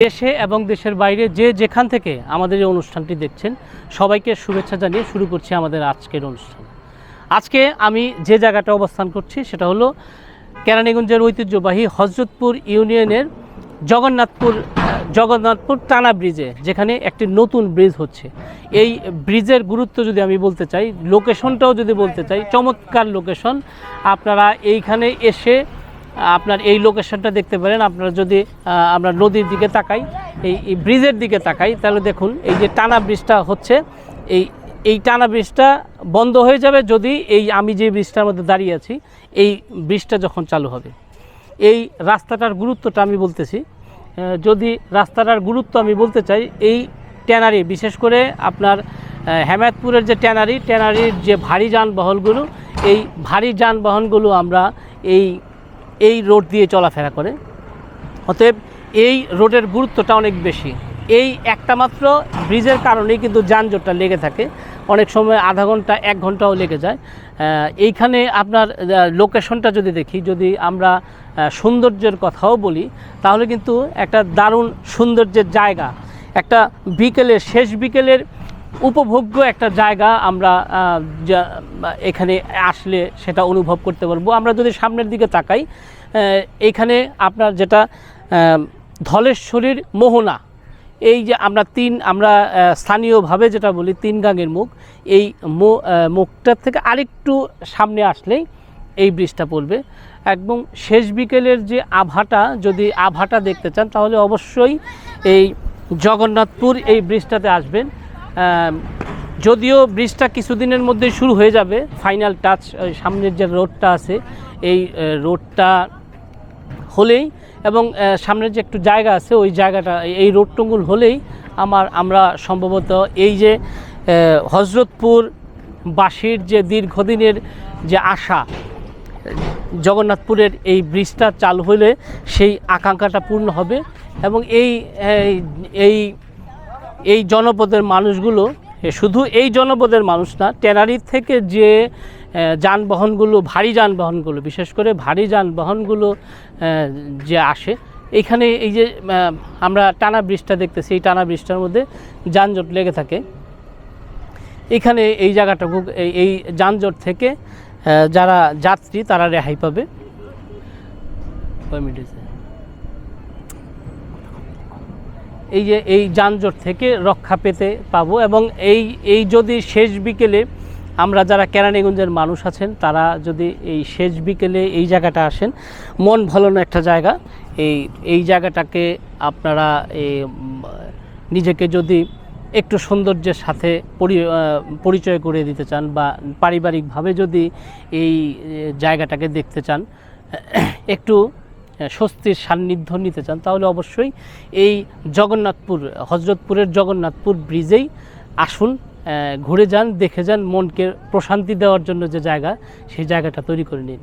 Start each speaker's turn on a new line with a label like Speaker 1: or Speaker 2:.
Speaker 1: দেশে এবং দেশের বাইরে যে যেখান থেকে আমাদের এই অনুষ্ঠানটি দেখছেন সবাইকে শুভেচ্ছা জানিয়ে শুরু করছি আমাদের আজকের অনুষ্ঠান। আজকে আমি যে জায়গাটা অবস্থান করছি সেটা হলো কেরানীগঞ্জের ঐতিহ্যবাহী হযরতপুর ইউনিয়নের জগন্নাথপুর টানা ব্রিজে, যেখানে একটি নতুন ব্রিজ হচ্ছে। এই ব্রিজের গুরুত্ব যদি আমি বলতে চাই, লোকেশনটাও যদি বলতে চাই, চমৎকার লোকেশন। আপনারা এইখানে এসে আপনার এই লোকেশনটা দেখতে পারেন। আপনারা যদি আমরা নদীর দিকে তাকাই, এই ব্রিজের দিকে তাকাই, তাহলে দেখুন এই যে টানা ব্রিজটা হচ্ছে, এই টানা ব্রিজটা বন্ধ হয়ে যাবে যদি আমি যে ব্রিজটার মধ্যে দাঁড়িয়ে আছি এই ব্রিজটা যখন চালু হবে। এই রাস্তাটার গুরুত্বটা আমি বলতেছি। যদি রাস্তাটার গুরুত্ব আমি বলতে চাই, এই ট্যানারি, বিশেষ করে আপনার হেমায়তপুরের যে ট্যানারির যে ভারী যানবাহনগুলো, এই ভারী যানবাহনগুলো আমরা এই রোড দিয়ে চলাফেরা করে। অতএব এই রোডের গুরুত্বটা অনেক বেশি। এই একটা মাত্র ব্রিজের কারণেই কিন্তু যানজটটা লেগে থাকে, অনেক সময় আধা ঘন্টা 1 ঘন্টাও লেগে যায়। এইখানে আপনার লোকেশনটা যদি দেখি, যদি আমরা সৌন্দর্যের কথাও বলি, তাহলে কিন্তু একটা দারুণ সৌন্দর্যের জায়গা, একটা শেষ বিকেলের উপভোগ্য একটা জায়গা আমরা এখানে আসলে সেটা অনুভব করতে পারবো। আমরা যদি সামনের দিকে তাকাই, এখানে আপনার যেটা ধলেশ্বরীর মোহনা, এই যে আমরা স্থানীয়ভাবে যেটা বলি 3 গাঙের মুখ, এই মুখটার থেকে আরেকটু সামনে আসলেই এই ব্রিজটা পড়বে। একদম শেষ বিকেলের যে যদি আভাটা দেখতে চান, তাহলে অবশ্যই এই জগন্নাথপুর এই ব্রিজটাতে আসবেন। যদিও ব্রিজটা কিছুদিনের মধ্যেই শুরু হয়ে যাবে, ফাইনাল টাচ সামনের যে রোডটা আছে এই রোডটা হলেই, এবং সামনের যে একটু জায়গা আছে ওই জায়গাটা, এই রোড টঙ্গুল হলেই আমরা সম্ভবত এই যে হযরতপুরবাসীর যে দীর্ঘদিনের যে আশা, জগন্নাথপুরের এই ব্রিজটা চালু হলে সেই আকাঙ্ক্ষাটা পূর্ণ হবে। এবং এই জনপদের মানুষগুলো, শুধু এই জনপদের মানুষ না, ট্যানারি থেকে যে যানবাহনগুলো, ভারী যানবাহনগুলো, বিশেষ করে ভারী যানবাহনগুলো যে আসে এইখানে, এই যে আমরা টানা ব্রিজটা দেখতেছি, এই টানা ব্রিজটার মধ্যে যানজট লেগে থাকে। এখানে এই জায়গাটুকু, এই যানজট থেকে যারা যাত্রী তারা রেহাই পাবে। এই যে এই যানজট থেকে রক্ষা পেতে পাবো। এবং এই যদি শেষ বিকেলে আমরা যারা কেরানীগঞ্জের মানুষ আছেন, তারা যদি এই শেষ বিকেলে এই জায়গাটা আসেন, মন ভালোনো একটা জায়গা। এই জায়গাটাকে আপনারা নিজেকে যদি একটু সৌন্দর্যের সাথে পরিচয় করে দিতে চান, বা পারিবারিকভাবে যদি এই জায়গাটাকে দেখতে চান, একটু স্বস্তির সান্নিধ্য নিতে চান, তাহলে অবশ্যই এই হযরতপুরের জগন্নাথপুর ব্রিজেই আসুন, ঘুরে যান, দেখে যান, মনকে প্রশান্তি দেওয়ার জন্য যে জায়গা, সেই জায়গাটা তৈরি করে নিন।